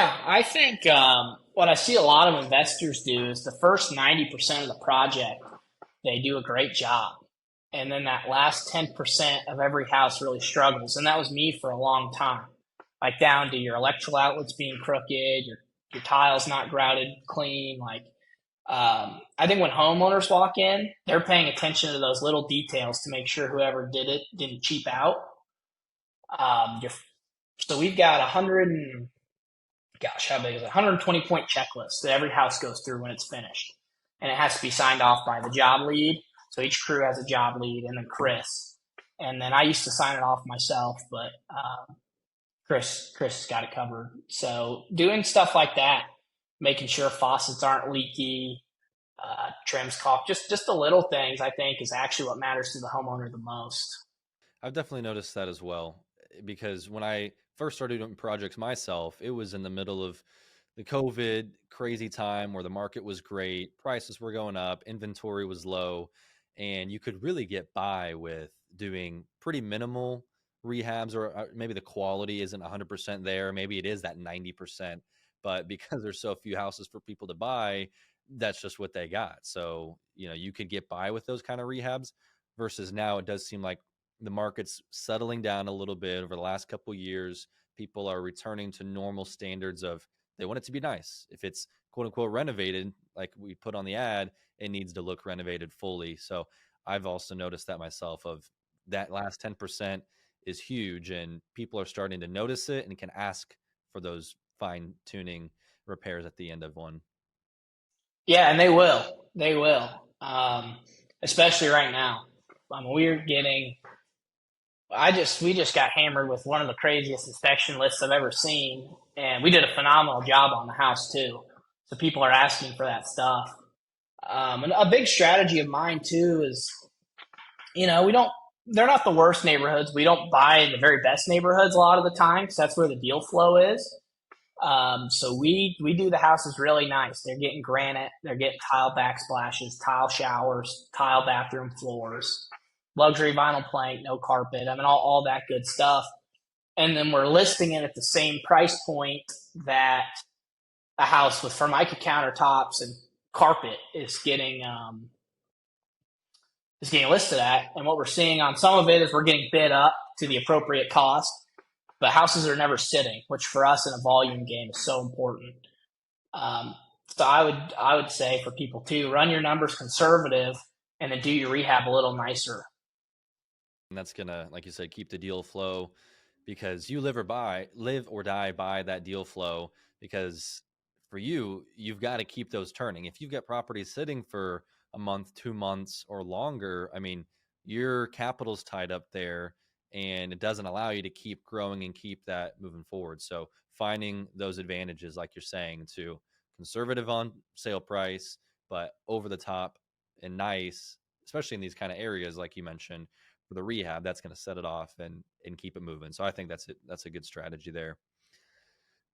Yeah, I think what I see a lot of investors do is the first 90% of the project, they do a great job. And then that last 10% of every house really struggles. And that was me for a long time. Like down to your electrical outlets being crooked, your tiles not grouted clean. I think when homeowners walk in, they're paying attention to those little details to make sure whoever did it didn't cheap out. Um, your, so we've got 100 and gosh, how big is it? 120 point checklist that every house goes through when it's finished. And it has to be signed off by the job lead. So each crew has a job lead and then Chris. And then I used to sign it off myself, but Chris got it covered. So doing stuff like that, making sure faucets aren't leaky, trims caulk, just the little things I think is actually what matters to the homeowner the most. I've definitely noticed that as well because when I first started doing projects myself, it was in the middle of the COVID crazy time where the market was great, prices were going up, inventory was low, and you could really get by with doing pretty minimal rehabs, or maybe the quality isn't 100% there. Maybe it is that 90%, but because there's so few houses for people to buy, that's just what they got. So, you could get by with those kind of rehabs versus now it does seem like the market's settling down a little bit over the last couple of years. People are returning to normal standards of they want it to be nice. If it's quote unquote renovated, like we put on the ad, it needs to look renovated fully. So I've also noticed that myself of that last 10% is huge and people are starting to notice it and can ask for those fine tuning repairs at the end of one. Yeah, and they will. They will. Especially right now. We're getting we just got hammered with one of the craziest inspection lists I've ever seen, and we did a phenomenal job on the house too. So people are asking for that stuff. And a big strategy of mine too is, we don't. They're not the worst neighborhoods. We don't buy in the very best neighborhoods a lot of the time because that's where the deal flow is. So we do the houses really nice. They're getting granite, they're getting tile backsplashes, tile showers, tile bathroom floors, luxury vinyl plank, no carpet. I mean, all that good stuff. And then we're listing it at the same price point that a house with Formica countertops and carpet is getting listed at. And what we're seeing on some of it is we're getting bid up to the appropriate cost, but houses are never sitting, which for us in a volume game is so important. Um, so I would say for people too, run your numbers conservative and then do your rehab a little nicer. And that's gonna, like you said, keep the deal flow because you live or die by that deal flow. Because for you, you've got to keep those turning. If you've got properties sitting for a month, 2 months, or longer, I mean, your capital's tied up there, and it doesn't allow you to keep growing and keep that moving forward. So finding those advantages, like you're saying, to conservative on sale price, but over the top and nice, especially in these kind of areas, like you mentioned for the rehab, that's going to set it off and keep it moving. So I think that's it. That's a good strategy there.